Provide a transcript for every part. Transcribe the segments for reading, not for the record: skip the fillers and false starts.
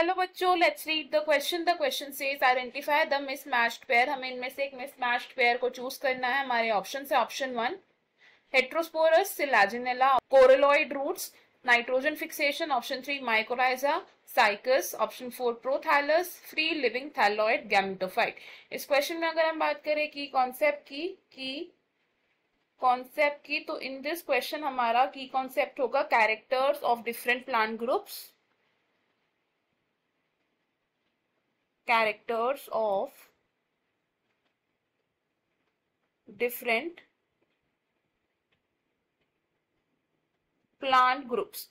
Hello बच्चों, let's read the question. The question says identify the mismatched pair. हमें इनमें से एक मिसमैच्ड पेयर को चूज करना है. हमारे ऑप्शन है option 1 heterosporous, Selaginella, coralloid roots, nitrogen fixation. Option 3 mycorrhiza, Cycas. Option 4 prothallus, free living thalloid gametophyte. इस क्वेश्चन में अगर हम बात करें की कॉन्सेप्ट की तो इन दिस क्वेश्चन हमारा की कॉन्सेप्ट होगा characters of different plant groups. Characters of different plant groups.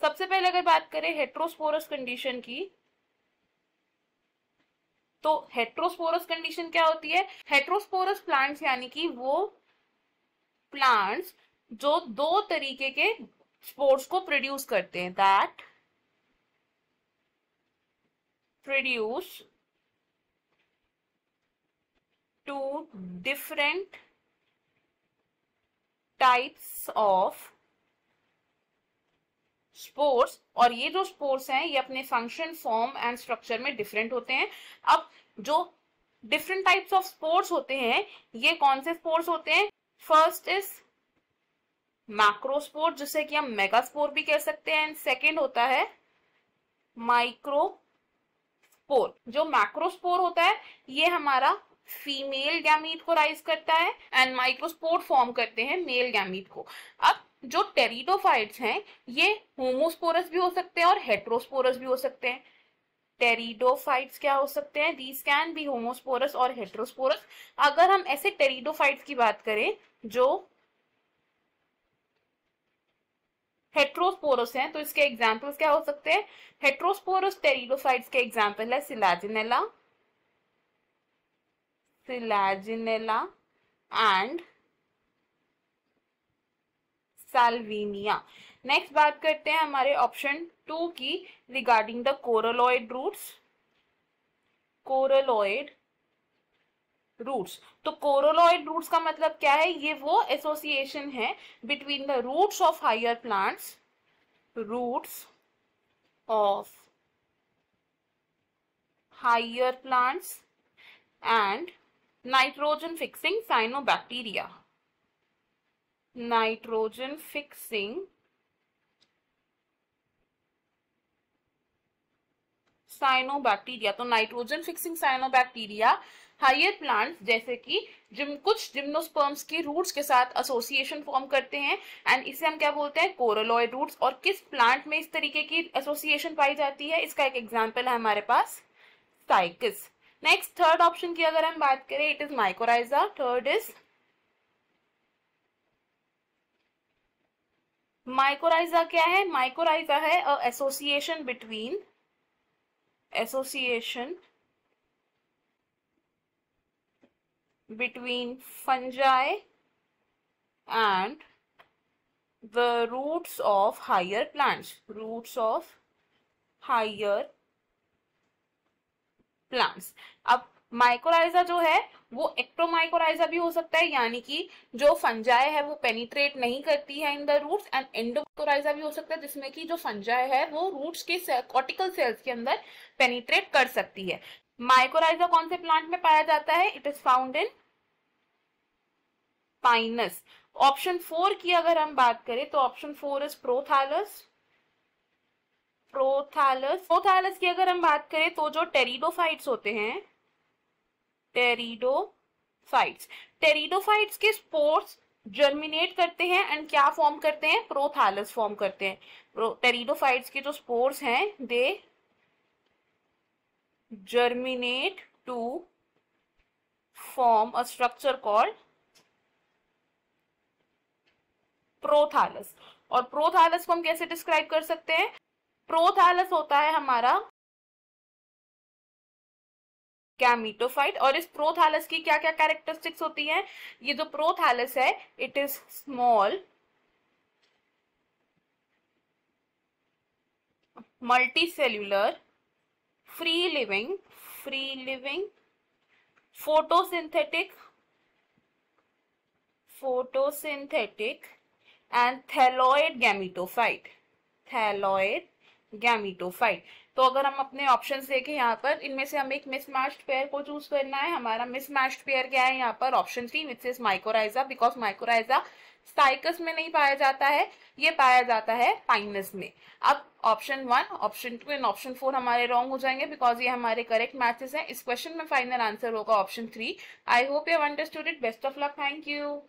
सबसे पहले अगर बात करें हेट्रोस्पोरस कंडीशन की, तो हेट्रोस्पोरस कंडीशन क्या होती है? हेट्रोस्पोरस प्लांट्स यानी कि वो प्लांट्स जो दो तरीके के स्पोर्स को प्रोड्यूस करते हैं, that produce two different types of spores. और ये जो स्पोर्स हैं ये अपने फंक्शन, फॉर्म एंड स्ट्रक्चर में डिफरेंट होते हैं. अब जो डिफरेंट टाइप्स ऑफ स्पोर्स होते हैं ये कौन से स्पोर्स होते हैं? फर्स्ट इज मैक्रोस्पोर, जिसे कि हम मेगास्पोर भी कह सकते हैं. एंड सेकेंड होता है माइक्रो स्पोर. जो मैक्रोस्पोर होता है ये हमारा फीमेल गैमीट को राइज करता है एंड माइक्रोस्पोर फॉर्म करते हैं मेल गैमीट को. अब जो टेरिडोफाइट्स हैं ये होमोस्पोरस भी हो सकते हैं और हेट्रोस्पोरस भी हो सकते हैं. टेरिडोफाइट्स क्या हो सकते हैं? दीज कैन बी होमोस्पोरस और हेट्रोस्पोरस. अगर हम ऐसे टेरिडोफाइट्स की बात करें जो हेट्रोस्पोरस हैं तो इसके एग्जाम्पल्स क्या हो सकते हैं? हेट्रोस्पोरस टेरिडोफाइट्स के एग्जाम्पल है सिलाजिनेला एंड साल्विनिया. नेक्स्ट बात करते हैं हमारे ऑप्शन 2 की रिगार्डिंग द कोरलोइड रूट्स. तो कोरलोइड रूट्स का मतलब क्या है? ये वो एसोसिएशन है between the roots of higher plants and nitrogen fixing cyanobacteria. Nitrogen fixing cyanobacteria. तो nitrogen fixing cyanobacteria higher plants जैसे कि कुछ जिम्नोस्पर्म्स के रूट्स के साथ एसोसिएशन फॉर्म करते हैं एंड इसे हम क्या बोलते हैं? कोरलोइड रूट्स. और किस प्लांट में इस तरीके की एसोसिएशन पाई जाती है? इसका एक एग्जांपल है हमारे पास साइकस. नेक्स्ट थर्ड ऑप्शन की अगर हम बात करें, it is mycorrhiza. Third is mycorrhiza. क्या है? माइकोराइजा है association between fungi and the roots of higher plants. अब माइकोराइजा जो है वो एक्टोमाइकोराइजा भी हो सकता है, यानी कि जो फंजाई है वो पेनिट्रेट नहीं करती है इन द रूट्स. एंड एंडोमाइकोराइजा भी हो सकता है जिसमें कि जो फंजाई है वो रूट्स के कॉर्टिकल सेल्स के अंदर पेनिट्रेट कर सकती है. माइकोराइजा कौन से प्लांट में पाया जाता है? It is found in Pinus. Option 4 की अगर हम बात करें तो ऑप्शन 4 इज प्रोथैलस की अगर हम बात करें तो जो टेरिडोफाइट्स होते हैं, टेरिडोफाइट्स के स्पोर्स जर्मिनेट करते हैं एंड क्या फॉर्म करते हैं? प्रोथैलस फॉर्म करते हैं. टेरिडोफाइट्स के जो स्पोर्स हैं दे germinate to form a structure called prothallus. और प्रोथैलस को हम कैसे डिस्क्राइब कर सकते हैं? प्रोथैलस होता है हमारा गैमेटोफाइट. और इस प्रोथैलस की क्या क्या कैरेक्टरिस्टिक्स होती हैं? ये जो प्रोथैलस है it is small, multicellular, free living, photosynthetic and thalloid gametophyte. Gametophyte. तो अगर हम अपने ऑप्शंस देखें यहाँ पर, इनमें से हमें एक मिसमैच्ड पेयर को चूज करना है। हमारा मिसमैच्ड पेयर क्या है यहाँ पर? Option 3 which is mycorrhiza, because mycorrhiza स्टाइकस में नहीं पाया जाता है, ये पाया जाता है पाइनस में। अब ऑप्शन 1, ऑप्शन 2 एंड ऑप्शन 4 हमारे रॉन्ग हो जाएंगे बिकॉज ये हमारे करेक्ट मैचेस हैं। इस क्वेश्चन में फाइनल आंसर होगा option 3। I hope you have understood it. Best of luck. Thank you.